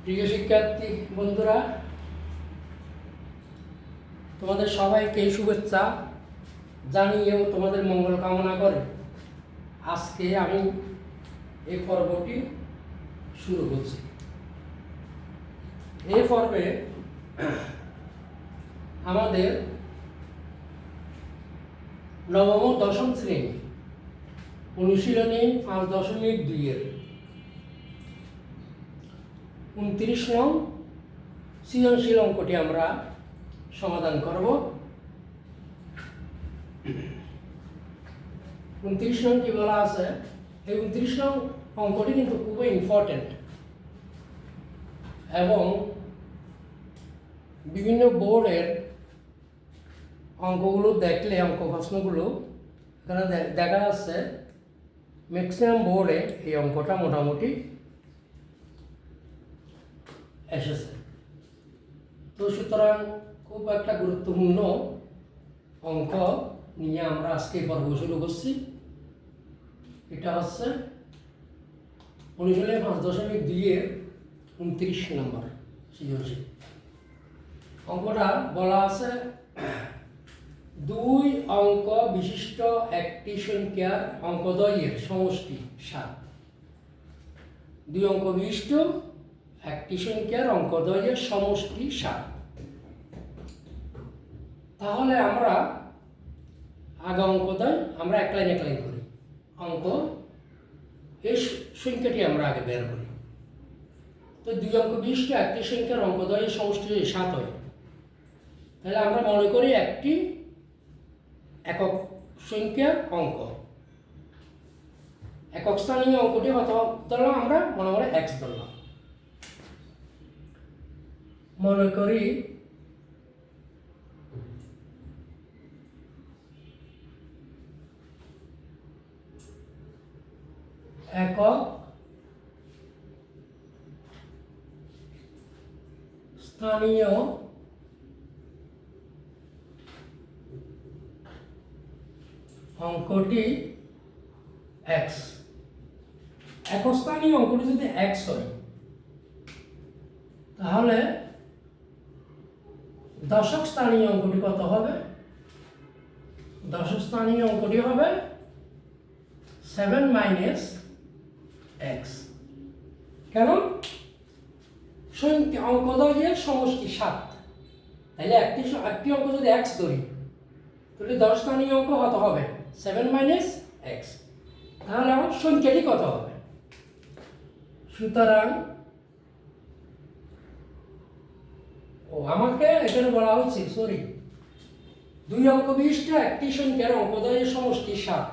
প্রিয় শিক্ষার্থী বন্ধুরা, তোমাদের সবাইকে শুভেচ্ছা জানিয়েও তোমাদের মঙ্গল কামনা করে আজকে আমি এই পর্বটি শুরু করছি। এই পর্বে আমাদের নবম ও দশম শ্রেণী অনুশীলনী 5.2 29 নং সৃজনশীল অঙ্কটি আমরা সমাধান করব। 29 নং কি বলা আছে? এই 29 নং অঙ্কটি কিন্তু খুবই ইম্পর্টেন্ট এবং বিভিন্ন বোর্ডের অঙ্কগুলো দেখলে, অঙ্ক প্রশ্নগুলো এখানে দেখা যাচ্ছে ম্যাক্সিমাম বোর্ডে এই অঙ্কটা মোটামুটি এসেছে। তো সুতরাং খুব একটা গুরুত্বপূর্ণ অঙ্ক নিয়ে আমরা আজকে পর্ব শুরু করছি। এটা হচ্ছে অনুশীলনী 5.2 29 নম্বর সৃজনশীল। অঙ্কটা বলা আছে 2 অঙ্ক বিশিষ্ট একটি সংখ্যার অঙ্কদ্বয়ের সমষ্টি 7। 2 অঙ্ক বিশিষ্ট একটি সংখ্যার অঙ্কদ্বয়ের সমষ্টি 7। তাহলে আমরা আগে অঙ্কদ্বয় আমরা এক লাইন করি। অঙ্ক এই সংখ্যাটি আমরা আগে বের করি। তো 2 অঙ্ক বিশিষ্ট একটি সংখ্যার অঙ্কদ্বয়ের সমষ্টি 7 হয়। তাহলে আমরা মনে করি একটি একক সংখ্যার অঙ্ক, একক স্থানীয় অঙ্কটি কত ধরলাম? আমরা মনে করে x ধরলাম। মনে করি একক স্থানীয় অঙ্কটি x। একক স্থানীয় অঙ্কটি যদি x হয় তাহলে দশক স্থানীয় অঙ্কটি কত হবে? দশক স্থানীয় অঙ্কটি হবে 7 - x। কেন? সংখ্যা অঙ্কদ্বয়ের সমষ্টি 7। তাহলে একটি অঙ্ক যদি x ধরি তাহলে 10 স্থানীয় অঙ্ক কত হবে? 7 - x। তাহলে আমার সংখ্যাটি কত হবে? সুতরাং আমাকে এখানে বলা হচ্ছে 2 অঙ্ক বিশিষ্ট একটি সংখ্যার অঙ্কদ্বয়ের সমষ্টি 7।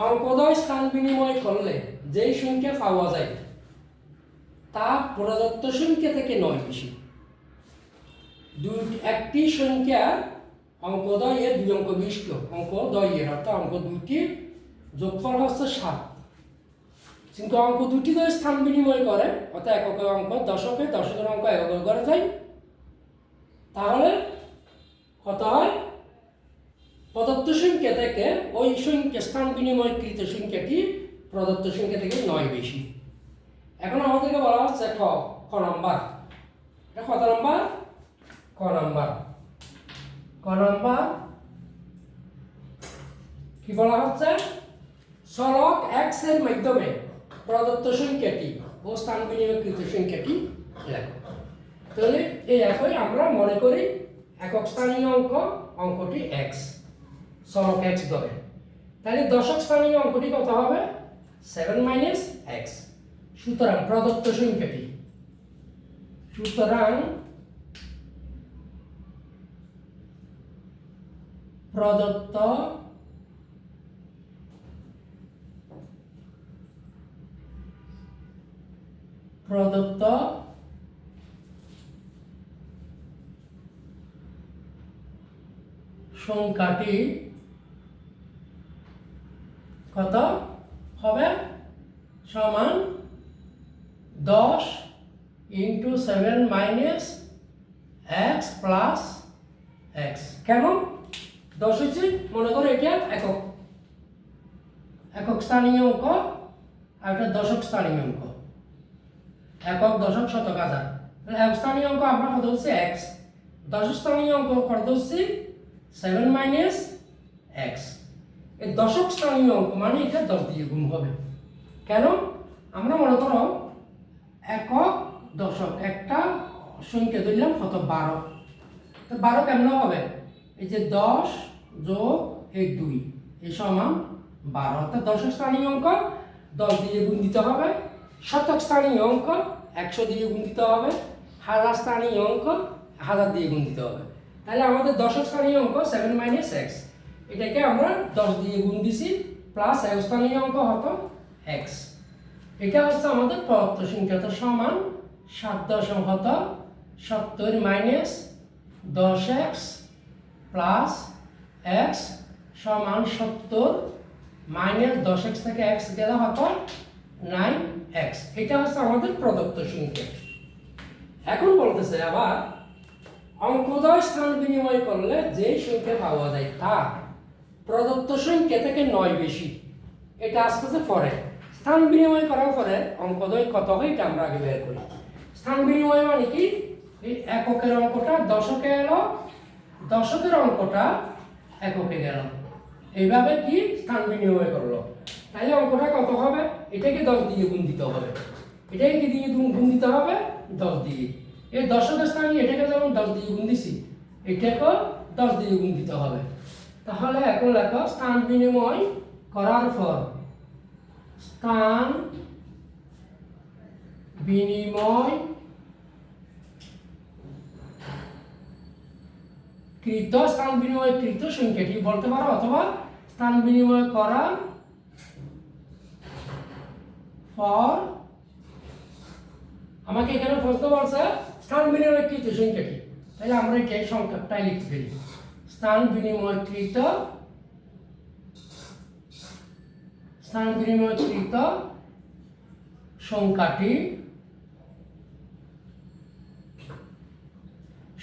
অঙ্কদ্বয় স্থান বিনিময় করলে যেই সংখ্যা পাওয়া যায় তা প্রদত্ত সংখ্যা থেকে 9 বেশি। একটি সংখ্যার অঙ্কদ্বয়ের 2 অঙ্ক বিশিষ্ট অঙ্কদ্বয়ের অর্থাৎ অঙ্ক দুটির যোগফল হচ্ছে 7। কিন্তু অঙ্ক দুটি যদি স্থান বিনিময় করে অর্থাৎ একক অঙ্ক দশকের অঙ্ক একক করে যায় তাহলে কত হয়? প্রদত্ত সংখ্যা থেকে ওই সংখ্যা স্থান বিনিময়কৃত সংখ্যাটি প্রদত্ত সংখ্যা থেকে 9 বেশি। এখন আমাদেরকে বলা হচ্ছে ক নাম্বার। এটা কত নাম্বার? ক নাম্বার। ক নাম্বার কি বলা হচ্ছে? চলক x এর মাধ্যমে প্রদত্ত সংখ্যাটি ও স্থান বিনিময়কৃত সংখ্যাটি লেখো। তাহলে এই একই আমরা মনে করি একক স্থানীয় অঙ্কটি x, চলক x ধরে। তাহলে দশক স্থানীয় অঙ্কটি কত হবে? 7 - x। সুতরাং প্রদত্ত সংখ্যাটি, প্রদত্ত সংখ্যাটি কত হবে? সমান 10 × 7 - x + x। কেন 10 হচ্ছে? মনে করো এটা একক স্থানীয় অঙ্ক আর একটা দশক স্থানীয় অঙ্ক, একক দশক শতক হাজার। তাহলে একক স্থানীয় অঙ্ক আমরা কত হচ্ছে এক্স, দশক স্থানীয় অঙ্ক কত হচ্ছে 7 মাইনাস এক্স। এই দশক স্থানীয় অঙ্ক মানে এটা 10 দিয়ে গুণ হবে। কেন? আমরা মনে করো একক দশক একটা সংখ্যা ধরলাম কত 12, তো 12 কেমন হবে? এই যে 10 যোগ এই 2 এই সমান 12, অর্থাৎ দশক স্থানীয় অঙ্ক 10 দিয়ে গুণ দিতে হবে, শতক স্থানীয় অঙ্ক 100 দিয়ে গুণ দিতে হবে, হাজার স্থানীয় অঙ্ক 1000 দিয়ে গুণ দিতে হবে। তাহলে আমাদের দশক স্থানীয় অঙ্ক 7 মাইনাস এক্স, এটাকে আমরা 10 দিয়ে গুণ দিছি, প্লাস একক স্থানীয় অঙ্ক হতো এক্স। এটা হচ্ছে আমাদের প্রদত্ত সংখ্যা, তো সমান 7.70 মাইনাস 10x প্লাস x সমান 70 মাইনাস 10x থেকে x গেলে হতো 9x। এটা হচ্ছে আমাদের প্রদত্ত সংখ্যা। এখন বলতেছে আবার অঙ্কদ্বয় স্থান বিনিময় করলে যে সংখ্যা পাওয়া যায় তা প্রদত্ত সংখ্যা থেকে 9 বেশি। এটা আসতেছে পরে, স্থান বিনিময় করার পরে অঙ্কদ্বয় কত হয় এটা আমরা আগে বের করি। স্থান বিনিময় মানে কি? এই এককের অঙ্কটা দশকে এলো, দশকের অঙ্কটা এককে গেল, এইভাবে কি স্থান বিনিময় করলো। তাহলে অঙ্কটা কত হবে? এটাকে 10 দিয়ে গুণ দিতে হবে, এটাকে কি দিয়ে গুণ দিতে হবে? 10 দিয়ে। এই দশকের স্থানে এটাকে যেমন 10 দিয়ে গুণ দিছি, এটাকেও 10 দিয়ে গুণ দিতে হবে। তাহলে এখন লেখো স্থান বিনিময় করার পর, স্থান বিনিময় কৃত, স্থান বিনিময় কৃত সংখ্যাটি বলতে পারো, অথবা স্থান বিনিময় করার পর। আমাকে এখানে প্রশ্ন বলছে স্থান বিনিময় কৃত সংখ্যাটি, তাহলে আমরা এই সংখ্যাটাই লিখতে পারি, স্থান বিনিময় কৃত, স্থান বিনিময় কৃত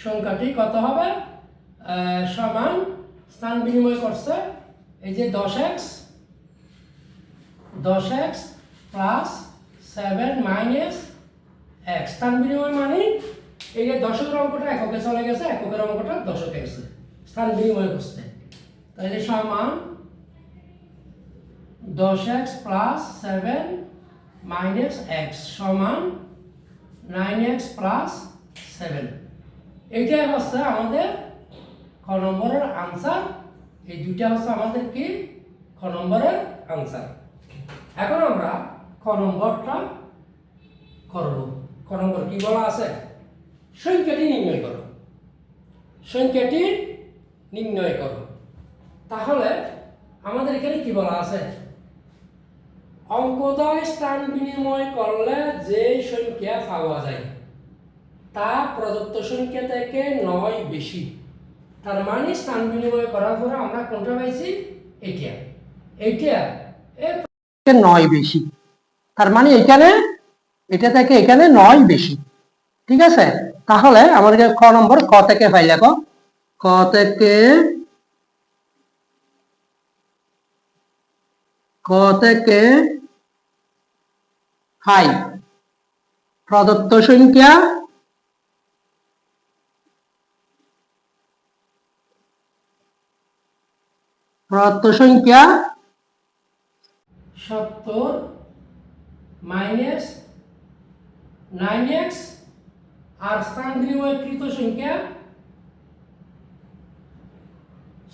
সংখ্যাটি কত হবে? সমান স্থান বিনিময় করছে এই যে 10x প্লাস 7 মাইনাস x। স্থান বিনিময় মানে এই যে দশকের অঙ্কটা এককে চলে গেছে, এককের অঙ্কটা দশকে গেছে, স্থান বিনিময় করছে। তাহলে সমান 10x প্লাস 7 মাইনাস x সমান 9x প্লাস 7। এইটাই হচ্ছে আমাদের খ নম্বরের আনসার। এই দুইটা হচ্ছে আমাদের কি খ নম্বরের আনসার। এখন আমরা খ নম্বরটা করব। খ নম্বর কি বলা আছে? সংখ্যাটি নির্ণয় করো, সংখ্যাটি নির্ণয় করো। তাহলে আমাদের এখানে কি বলা আছে? অঙ্কদ্বয় স্থান বিনিময় করলে যে সংখ্যা পাওয়া যায় তা প্রদত্ত সংখ্যা থেকে 9 বেশি। তার মানে স্থান বিনিময় করার পরে আমরা কোনটা পাইছি? এইটা, এর 9 বেশি, তার মানে এখানে এটা থেকে এখানে 9 বেশি। ঠিক আছে, তাহলে আমাদের ক নম্বর ক থেকে পাই, লেখো ক থেকে পাই প্রদত্ত সংখ্যা $70 মাইনাস 9x আর স্থান বিনিময়কৃত সংখ্যা,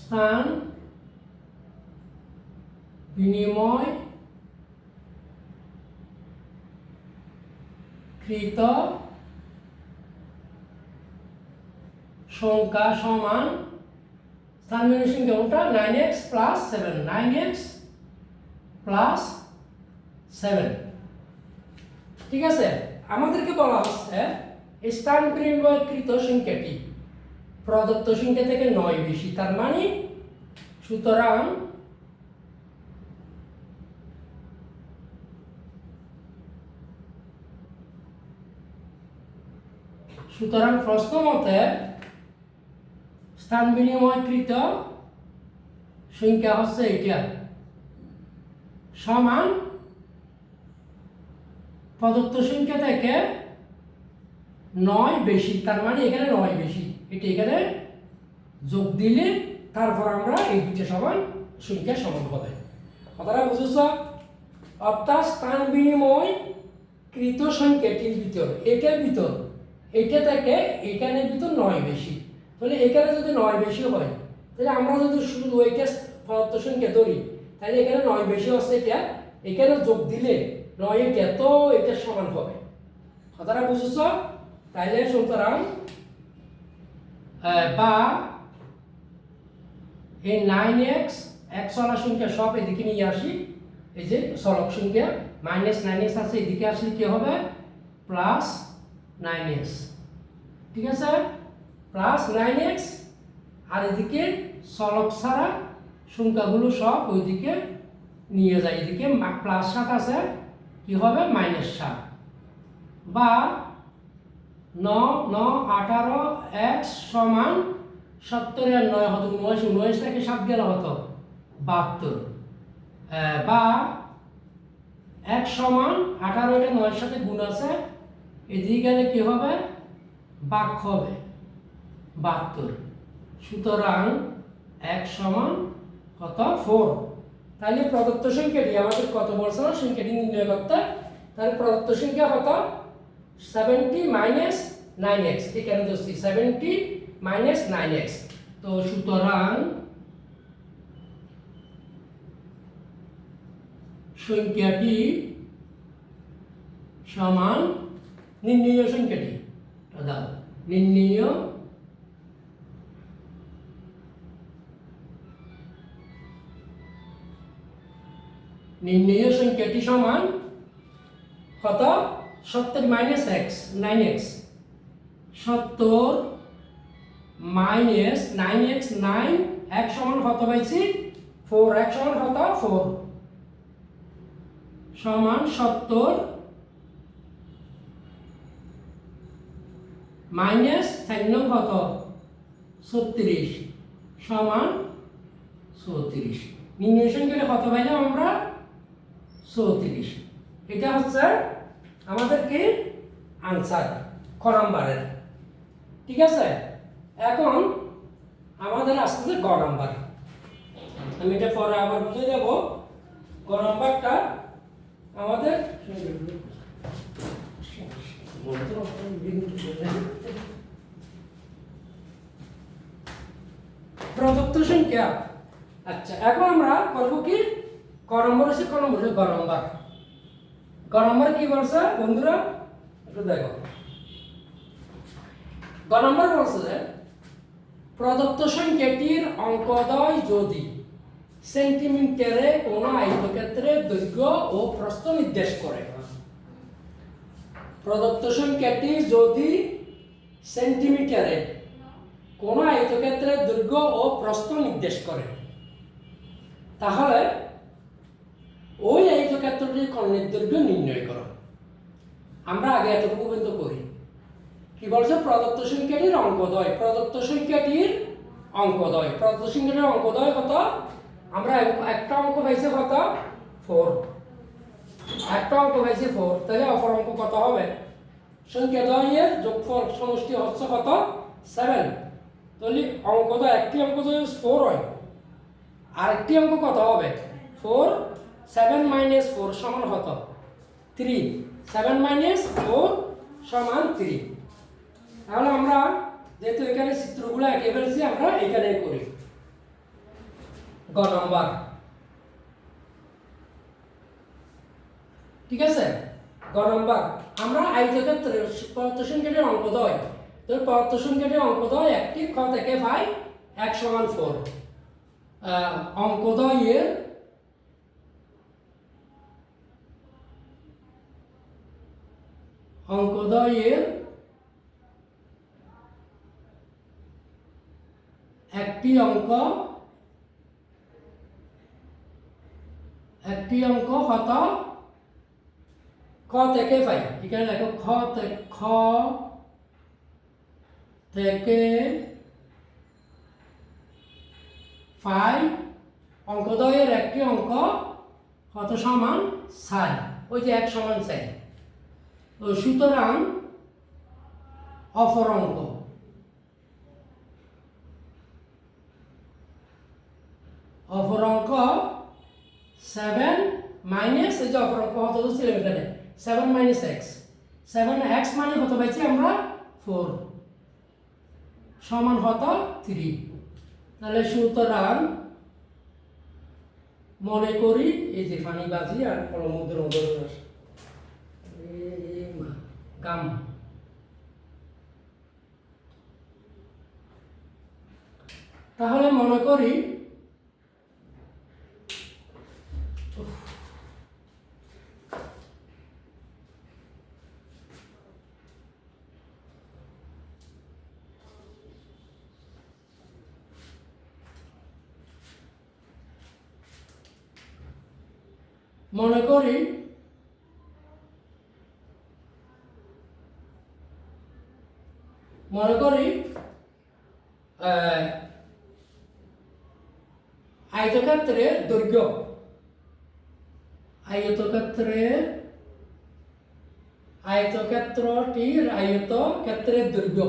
স্থান বিনিময়কৃত সংখ্যা সমান স্থান বিনিময় সংখ্যা 9x প্লাস 7, 9x প্লাস 7। ঠিক আছে, আমাদেরকে বলা হচ্ছে স্থান বিনিময়কৃত সংখ্যাটি প্রদত্ত সংখ্যা থেকে 9 বেশি। তার মানে সুতরাং প্রশ্ন মতে স্থান বিনিময়কৃত সংখ্যা হচ্ছে এটা, সমান প্রদত্ত সংখ্যা থেকে 9 বেশি, তার মানে এখানে 9 বেশি, এটা এখানে যোগ দিলে তারপর আমরা এই দুইটা সমান সংখ্যা সমান হবে। কথাটা বুঝেছ? অর্থাৎ স্থান বিনিময় কৃত সংখ্যাটির ভিতর, এটার ভিতর, এটা থেকে এখানের ভিতর 9 বেশি, তাহলে এখানে যদি 9 বেশি হয়, তাহলে আমরা যদি শুধু এইটা প্রদত্ত সংখ্যা ধরি, তাহলে এখানে 9 বেশি হচ্ছে, এটা এখানে যোগ দিলে 9 এটা তো এটা সমান হবে। কথাটা বুঝেছ? তাইলে সুতরাং বা এই 9x চলক সংখ্যা সব এদিকে নিয়ে আসি, এই যে চলক সংখ্যা -9x আছে, এদিকে আসলে কি হবে প্লাস 9x, ঠিক আছে, প্লাস 9x, আর এদিকে চলক ছাড়া সংখ্যাগুলো সব ওইদিকে নিয়ে যায়, এদিকে প্লাস 7 আছে, কি হবে -7, বা 9 9 18 x সমান 70 আর 9 হতো 79, 79 থেকে 7 গেলে হতো 72, বা x সমান 18, এটা 9 এর সাথে গুণ আছে, এদিকে গেলে কি হবে ভাগ হবে 72, সুতরাং x সমান কত 4। তাহলে প্রদত্ত সংখ্যাটি আমাদের কত বলছে না, সংখ্যাটি নির্ণয় করতে, তাহলে প্রদত্ত সংখ্যা কত 70 - 9x, এখানে ধরছি 70 - 9x, তো সুতরাং সংখ্যাটি সমান নির্ণয় সংখ্যাটি দাও, নির্ণয় সংখ্যাটি সমান কত 70 - x 9x, 70 - 9x, 9 x সমান কত পাইছি 4, x সমান কত 4, সমান 70 মাইনাস 4 নং কত 36 সমান 34। নির্ণয় সংখ্যাটা কত পাইলাম আমরা 34। এটা হচ্ছে আমাদের কি আনসার খ নাম্বারের, ঠিক আছে। এখন আমাদের আসছে গ নাম্বার, আমি এটা পরে আবার বুঝিয়ে দেব। গ নাম্বারটা আমাদের প্রদত্ত সংখ্যা। আচ্ছা, এখন আমরা করব কি ক নম্বর আছে, ক নম্বর গ নম্বর। গ নম্বর কি বলছে বন্ধুরা একটু দেখো। গ নম্বর বলছে যে প্রদত্ত সংখ্যাটির অঙ্কদ্বয় যদি সেন্টিমিটারে কোন আয়তক্ষেত্রের দৈর্ঘ্য ও প্রস্থ নির্দেশ করে। প্রদত্ত সংখ্যাটি যদি সেন্টিমিটারে কোন আয়তক্ষেত্রের দৈর্ঘ্য ও প্রস্থ নির্দেশ করে, তাহলে ওই আয়তক্ষেত্রটির কর্ণের দৈর্ঘ্য নির্ণয় করো। আমরা আগে এতটুকু পর্যন্ত করি। কি বলছে প্রদত্ত সংখ্যাটির অঙ্কদ্বয়, প্রদত্ত সংখ্যাটির অঙ্কদ্বয়, প্রদত্ত সংখ্যাটির অঙ্কদ্বয় কত? আমরা একটা অঙ্ক পাইছে কত 4, একটা অঙ্ক পাইছে 4, তাহলে অপর অঙ্ক কত হবে? সংখ্যা দ্বয়ের যোগফল সমষ্টি হচ্ছে কত 7। তাহলে অঙ্কদ্বয় একটি অঙ্ক যদি 4 হয়, আরেকটি অঙ্ক কত হবে 4, 7 - 4 সমান কত 3, 7 - 4 সমান 3। তাহলে আমরা যেহেতু এখানে চিত্রগুলো এঁকে ফেলছি, আমরা এখানে করি গ নম্বর, ঠিক আছে। গ নম্বর আমরা আয়তক্ষেত্রের পদার্থ সংখ্যাটির অঙ্কদ্বয়, তো পদার্থ সংখ্যাটির অঙ্কদ্বয় একটি ক থেকে পাই x সমান 4। অঙ্কদ্বয়ের একটি অঙ্ক কত খ থেকে পাই, এখানে লেখো খ থেকে পাই অঙ্কদ্বয়ের একটি অঙ্ক কত সমান 4, ওই যে 1 সমান 4। তো সুতরাং অপর অঙ্ক অপর অঙ্ক 7 মাইনাস এই যে অপর অঙ্ক কত ছিল এখানে 7 মাইনাস এক্স 7 এক্স মানে কত পাইছি আমরা 4 সমান কত 3। তাহলে সুতরাং মনে করি এই যে পানি বাজি আর কলমুদ্র গাম তাহলে মনে করি মনে করি আয়তক্ষেত্রের দৈর্ঘ্য আয়তক্ষেত্রটির আয়তক্ষেত্রের দৈর্ঘ্য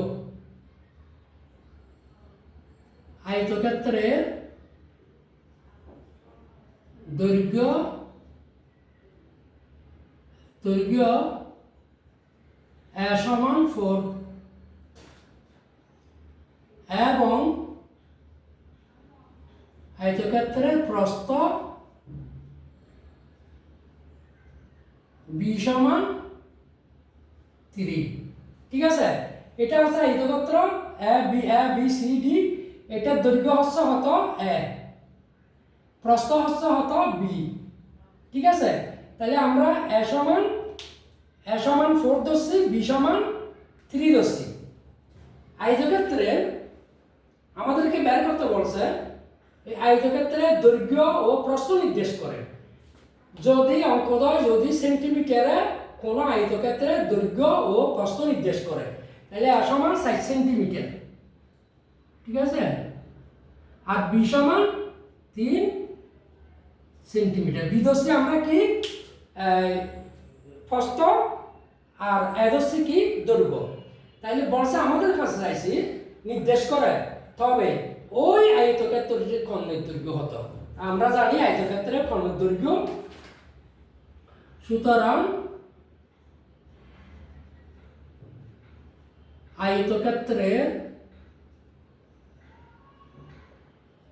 আয়তক্ষেত্রের দৈর্ঘ্য সমান 4 এবং আয়তক্ষেত্রের প্রস্থ b সমান 3। ঠিক আছে, এটা হচ্ছে আয়তক্ষেত্র a b c d, এটার দৈর্ঘ্য হচ্ছে হতো a, প্রস্থ হচ্ছে হতো b। ঠিক আছে, তাহলে আমরা a সমান 4 ধরছি, b সমান 3 ধরছি। আয়তক্ষেত্রে আমাদেরকে বের করতে বলছে এই আয়তক্ষেত্রের দৈর্ঘ্য ও প্রস্থ নির্দেশ করে। যদি অঙ্কদয় যদি সেন্টিমিটারে কোনো আয়তক্ষেত্রের দৈর্ঘ্য ও প্রস্থ নির্দেশ করে তাহলে a সমান 60 সেন্টিমিটার। ঠিক আছে, আর b সমান 3 সেন্টিমিটার। b ধরছি আমরা কি প্রস্থ আর a ধরছি কি দৈর্ঘ্য। তাইলে বলছে আমাদের কাছে চাইছি নির্দেশ করে তবে ওই আয়তক্ষেত্রের কর্ণের দৈর্ঘ্য হতো। আমরা জানি আয়তক্ষেত্রের কর্ণের দৈর্ঘ্য, সুতরাং আয়তক্ষেত্রের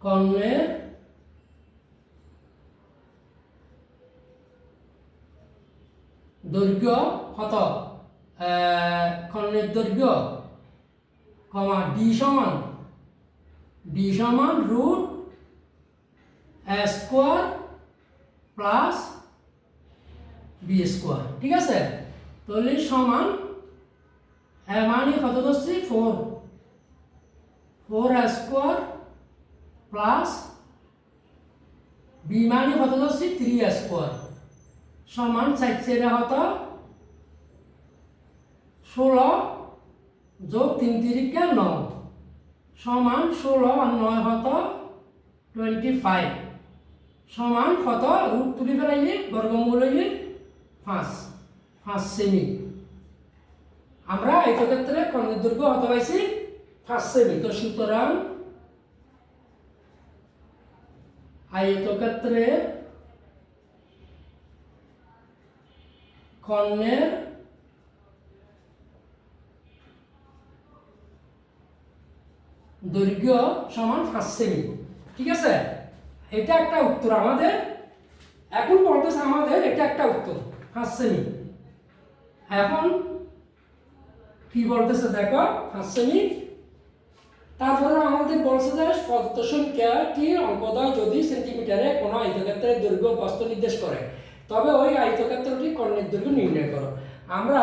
কর্ণের দৈর্ঘ্য কত, কর্ণের দৈর্ঘ্য কমা d সমান root a square plus b square. ঠিক আছে, তাহলে সমান a মানে কত ধরছি 4 a স্কোয়ার প্লাস b মানে কত ধরছি 3 a স্কোয়ার সমান 4 হতো 16 যোগ 3 তিরিকে 9 সমান 16 আর 9 হতো 25 সমান কত, রুট তুলি ফেলাইলে বর্গমূল হইলে 5 সেমি। আমরা আয়তক্ষেত্রে কর্ণের দৈর্ঘ্য হতে পাইছি 5 সেমি। তো সুতরাং আয়তক্ষেত্রে কর্ণের দৈর্ঘ্য সমান 5 সেমি। ঠিক আছে, এটা একটা উত্তর আমাদের। এখন বলতেছে আমাদের এটা একটা উত্তর 5 সেমি। এখন কি বলতেছে দেখো 5 সেমি। তারপরে আমাদের বলছে যে পদার্থ সংখ্যাটি অঙ্কদ্বয় যদি সেন্টিমিটারে কোনো আয়তক্ষেত্রের দৈর্ঘ্য প্রস্থ নির্দেশ করে তবে ওই আয়তক্ষেত্রটি কর্ণের দৈর্ঘ্য নির্ণয় করো। আমরা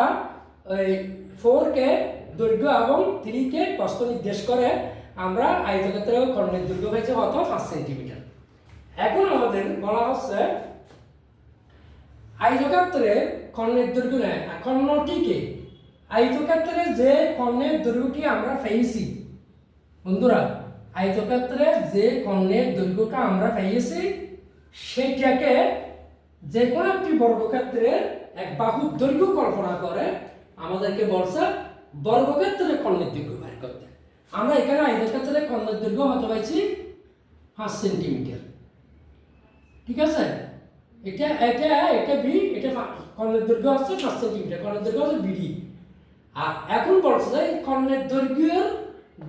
ওই 4 কে দৈর্ঘ্য এবং 3 কে প্রস্থ নির্দেশ করে আমরা আয়তক্ষেত্রের কর্ণের দৈর্ঘ্য হয়েছে হতো 5 সেন্টিমিটার। এখন আমাদের বলা হচ্ছে আয়তক্ষেত্রে কর্ণের দৈর্ঘ্য নেয় কর্ণটিকে, আয়তক্ষেত্রে যে কর্ণের দৈর্ঘ্যটি আমরা পেয়েছি বন্ধুরা, আয়তক্ষেত্রে যে কর্ণের দৈর্ঘ্যটা আমরা পেয়েছি সেটাকে যে কোনো একটি বর্গক্ষেত্রের এক বাহুর দৈর্ঘ্য কল্পনা করে আমাদেরকে বলছে বর্গক্ষেত্রে কর্ণের দৈর্ঘ্য বের করতে। আমরা এখানে আয়তক্ষেত্রে কর্ণের দৈর্ঘ্য হতে পারছি 5 সেন্টিমিটার। ঠিক আছে, এটা এটা এটা বি, এটা কর্ণের দৈর্ঘ্য হচ্ছে 5 সেন্টিমিটার, কর্ণের দৈর্ঘ্য হচ্ছে বিডি। আর এখন বলছে যে কর্ণের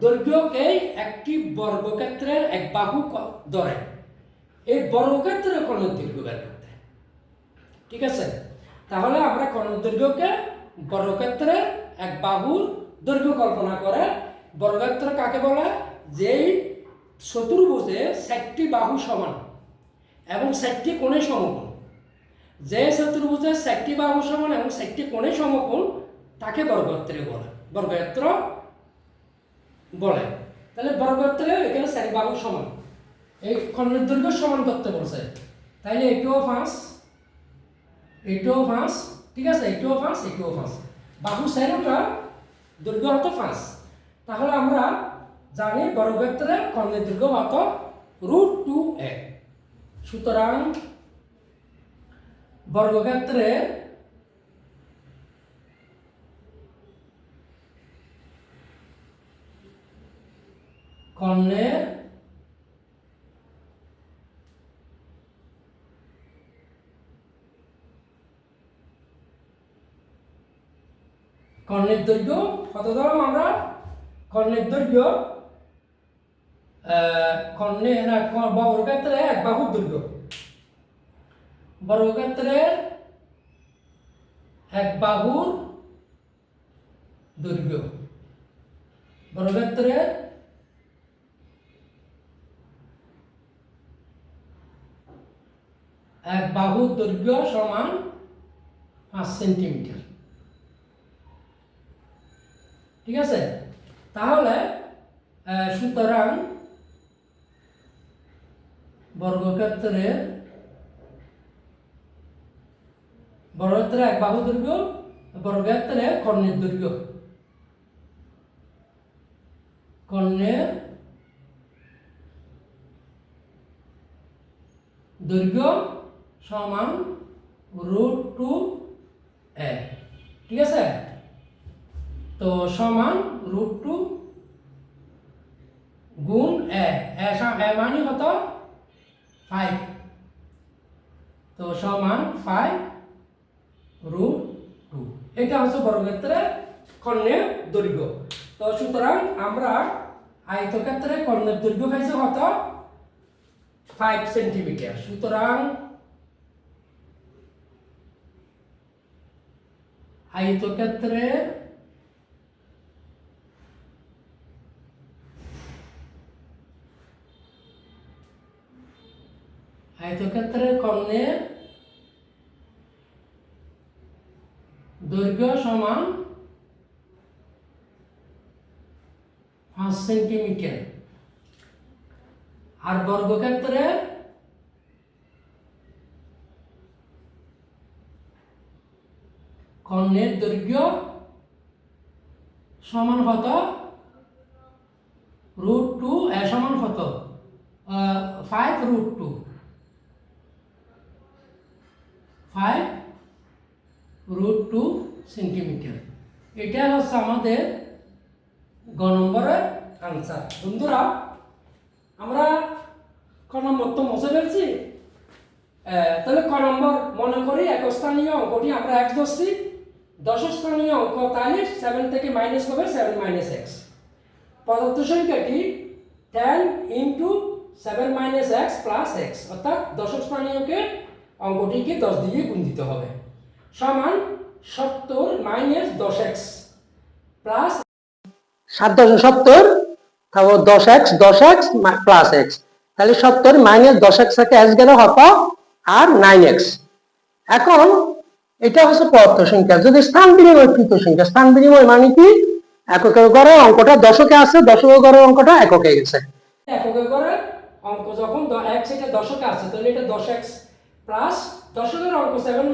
দৈর্ঘ্যকে একটি বর্গক্ষেত্রের এক বাহু ধরে এই বর্গক্ষেত্রের কর্ণের দৈর্ঘ্য বের করতে। ঠিক আছে, তাহলে আমরা কর্ণের দৈর্ঘ্যকে বর্গক্ষেত্রের এক বাহুর দৈর্ঘ্য কল্পনা করে। বর্গক্ষেত্র কাকে বলে? যেই চতুর্ভুজে 4টি বাহু সমান এবং 4টি কোণে সমকোণ। যে চতুর্ভুজে 4টি বাহু সমান এবং 4টি কোণে সমকোণ তাকে বর্গক্ষেত্র বলে, বর্গক্ষেত্র বলে। তাহলে বর্গক্ষেত্রে এখানে 4 বাহু সমান, এই কর্ণের দৈর্ঘ্য সমান করতে বলছে। তাইলে এটাও 5, এটাও 5, ঠিক আছে, এটাও 5, এটাও 5, বাহু 4টা দৈর্ঘ্য হতো 5। তাহলে আমরা জানি বর্গক্ষেত্রে কর্ণের দৈর্ঘ্য হতো √2a। সুতরাং বর্গক্ষেত্রে কর্ণের দৈর্ঘ্য কত ধরলাম আমরা? কর্ণের দৈর্ঘ্য বর্গক্ষেত্রে এক বাহুর দৈর্ঘ্য, বর্গক্ষেত্রের এক বাহুর দৈর্ঘ্য, বর্গক্ষেত্রের এক বাহুর দৈর্ঘ্য সমান 5 সেন্টিমিটার। ঠিক আছে, তাহলে সুতরাং বর্গক্ষেত্রের এক বাহু দৈর্ঘ্য, বর্গক্ষেত্রে কর্ণের দৈর্ঘ্য, কর্ণের দৈর্ঘ্য সমান √2a। ঠিক আছে, তো সমান √2 গুণ a, মানে কত? 5, তো সমান 5√2। এটা হচ্ছে বর্গক্ষেত্রের কর্ণের দৈর্ঘ্য। তো সুতরাং আমরা আয়তক্ষেত্রে কর্ণের দৈর্ঘ্য পাইছি কত? 5 সেন্টিমিটার। সুতরাং আয়তক্ষেত্রে কর্ণের দৈর্ঘ্য সমান 5 সেন্টিমিটার। আর বর্গক্ষেত্রে কর্ণের দৈর্ঘ্য সমান কত? √2 সমান কত? 5√2, 5√2 সেন্টিমিটার। এটা হচ্ছে আমাদের গ নম্বরের আনসার। বন্ধুরা, আমরা ক নম্বর তো মুছে ফেলছি। তাহলে ক নম্বর মনে করি একস্থানীয় অঙ্কটি আমরা x ধরছি, দশস্থানীয় অঙ্ক, তাহলে 7 থেকে মাইনাস হবে 7 - x। প্রদত্ত সংখ্যাটি 10 × 7 - x + x, অর্থাৎ দশস্থানীয়কে অঙ্কটিকে 10 দিয়ে গুণ দিতে হবে, সমান 70 - 10x প্লাস 7 × 70, তারপর 10x প্লাস x, তাহলে 70 - 10x থেকে x গেলে হতো আর 9x। এখন এটা হচ্ছে প্রদত্ত সংখ্যা। যদি স্থান বিনিময়কৃত সংখ্যা, স্থান বিনিময় মানে কি? এককের ঘরে অঙ্কটা দশকে আছে, দশকের ঘরে অঙ্কটা এককে গেছে। এককের ঘরে অঙ্ক যখন x এটা দশকে আছে, তাহলে এটা 10x প্লাস দশকের অঙ্ক 7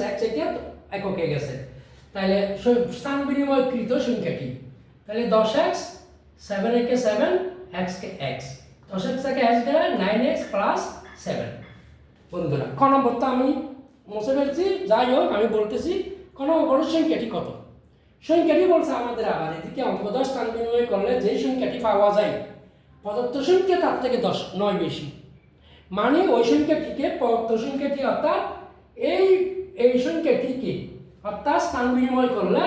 - x এটা এককে গেছে। তাহলে স্থান বিনিময়কৃত সংখ্যাটি, তাহলে 10x, 7 একে 7, x কে x, 10x থেকে x গেলে 9x + 7। বন্ধুরা, ক নম্বরটা আমি মুছে ফেলছি, যাই হোক আমি বলতেছি ক নম্বর সংখ্যাটি কত? সংখ্যাটি বলছে আমাদের আবার এদিকে অঙ্ক দ্বয় স্থান বিনিময় করলে যে সংখ্যাটি পাওয়া যায় প্রদত্ত সংখ্যা তার থেকে 9 বেশি, মানে ওই সংখ্যাটিকে প্রদত্ত সংখ্যাটি অর্থাৎ এই সংখ্যাটিকে অর্থাৎ স্থান বিনিময় করলে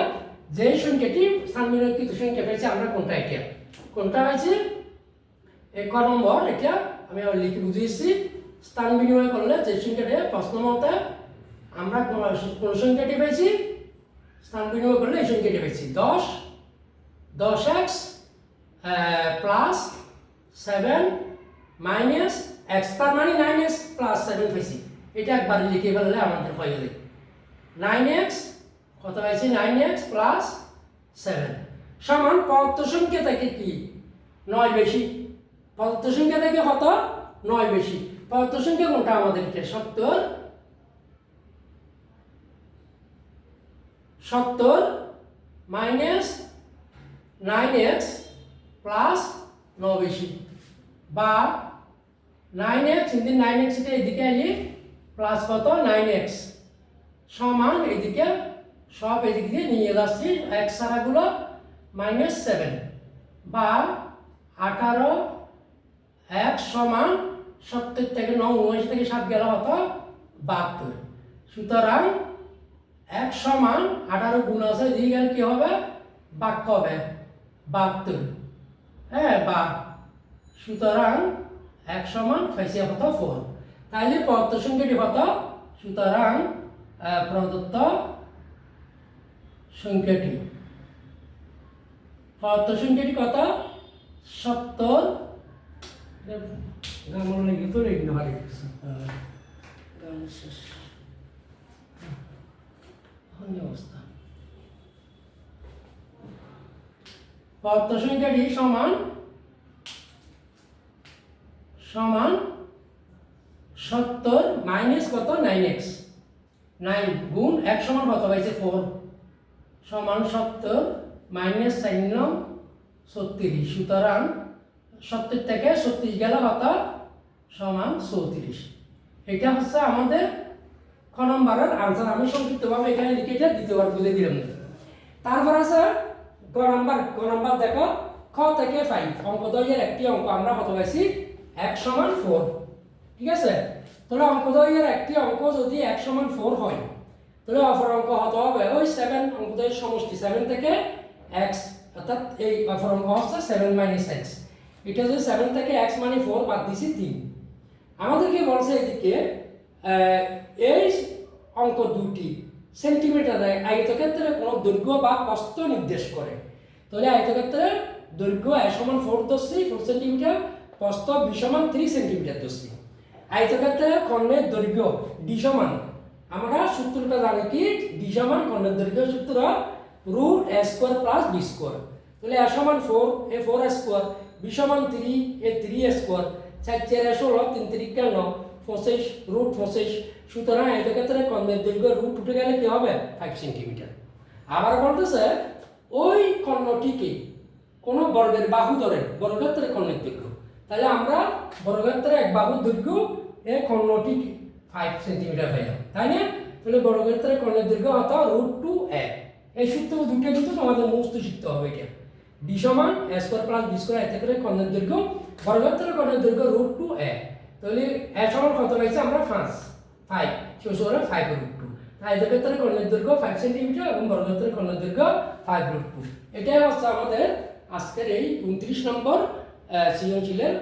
যে সংখ্যাটি স্থান বিনিময়কৃত সংখ্যা পেয়েছে আমরা কোনটা হয়েছে ক নম্বর, এটা আমি আবার লিখে বুঝিয়েছি। স্থান বিনিময় করলে যে সংখ্যাটি প্রশ্ন মতে আমরা কোন সংখ্যাটি পেয়েছি, স্থান বিনিময় করলে এই সংখ্যাটি পেয়েছি 10x প্লাস 7 মাইনাস x, তার মানে 9x প্লাস 7 পেয়েছি। এটা একবার লিখে ফেললে আমাদের হয়ে যাবে 9x কত হয়েছে 9x প্লাস 7 সমান প্রদত্ত সংখ্যা থেকে কি 9 বেশি, প্রদত্ত সংখ্যা থেকে কত 9 বেশি। প্রদত্ত সংখ্যা কোনটা আমাদেরকে 70 মাইনাস 9x প্লাস 9 বেশি, বা 9x কিন্তু 9x এটা এদিকে এলি প্লাস কত 9x সমান এদিকে সব এদিক দিয়ে নিয়ে যাচ্ছি x ছাড়াগুলো মাইনাস 7, বা 18x সমান 70 থেকে 9 19 থেকে 7 গেল কত 72। সুতরাং x সমান 18 গুণ আছে এদিকে গেলে কি হবে বাক্য হবে 72, হ্যাঁ বা সুতরাং x সমান পাইছে কত 4। তাইলে প্রদত্ত সংখ্যাটি কত, সুতরাং প্রদত্ত সংখ্যাটি কত 70 গামন লাগি তো রেগনো হারে গামন শেষ হন্য অবস্থা। প্রদত্ত সংখ্যাটি সমান 70 মাইনাস কত 9x, 9 গুণ x সমান কত পাইছে 4 সমান 70 মাইনাস 4 36। সুতরাং 70 থেকে 36 গেল কত সমান 34। এটা হচ্ছে আমাদের খ নম্বরের আনসার। আমি সংক্ষিপ্তভাবে এখানে লিখে এটা দ্বিতীয়বার বুঝে দিলাম। তারপর আছে গ নাম্বার দেখো খ থেকে 5 অঙ্ক দ্বয়ের একটি অঙ্ক আমরা কত পাইছি x সমান 4, ঠিক আছে। তাহলে অঙ্ক দ্বয়ের একটি অঙ্ক যদি x সমান 4 হয় তাহলে অপর অঙ্ক হতে হবে ওই 7 অঙ্ক দ্বয়ের সমষ্টি 7 থেকে x, অর্থাৎ এই অপর অঙ্ক হচ্ছে 7 মাইনাস x। এটা যদি 7 থেকে x মানে 4 বাদ দিছি 3। আমাদেরকে বলছে এদিকে এই অঙ্ক দুটি সেন্টিমিটারে আয়তক্ষেত্রের কোন দৈর্ঘ্য বা প্রস্থ নির্দেশ করে। তাহলে আয়তক্ষেত্রের দৈর্ঘ্য a সমান 4 ধরছি 4 সেন্টিমিটার, প্রস্থ b সমান 3 সেন্টিমিটার ধরছি। আয়তক্ষেত্রের কর্ণের দৈর্ঘ্য d সমান, আমরা সূত্রটা জানি কি d সমান কর্ণের দৈর্ঘ্য সূত্র root a square plus b square. তাহলে a সমান 4 a 4 স্কয়ার, b সমান 3 a 3 স্কয়ার, 4 4 16 3 3 9 25 রুট 25। সুতরাং আয়তক্ষেত্রের কর্ণের দৈর্ঘ্য রুট উঠে গেলে কি হবে 5 সেন্টিমিটার। আবার বলতেছে ওই কর্ণটিকে কোন বর্গের বাহু ধরে বর্গক্ষেত্রের কর্ণের দৈর্ঘ্য, তাহলে আমরা বর্গক্ষেত্রের এক বাহুর দৈর্ঘ্য এই কর্ণটিকে 5 সেন্টিমিটার পাইলাম, তাই না। তাহলে বর্গক্ষেত্রের কর্ণের দৈর্ঘ্য হতো রুট 2a। এই সূত্র দুটো কিন্তু তোমাদের মুখস্থ শিখতে হবে। এটা d সমান a square plus b square, আয়তক্ষেত্রের কর্ণের দৈর্ঘ্য বর্গক্ষেত্রের কর্ণের দৈর্ঘ্য রুট 2a। তাহলে a সমান কত পাইছে আমরা 5 সূত্রে 5 রুট 2। আয়তক্ষেত্রের কর্ণের দৈর্ঘ্য 5 সেন্টিমিটার এবং বর্গক্ষেত্রের কর্ণের দৈর্ঘ্য 5 রুট 2। এটাই হচ্ছে আমাদের আজকের এই 29 নম্বর সৃজনশীলের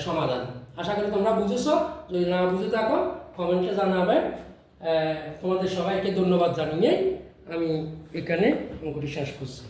সমাধান। আশা করি তোমরা বুঝেছো। যদি না বুঝে থাকো কমেন্টে জানাবে। তোমাদের সবাইকে ধন্যবাদ জানিয়ে আমি এখানে অঙ্কটি শেষ করছি।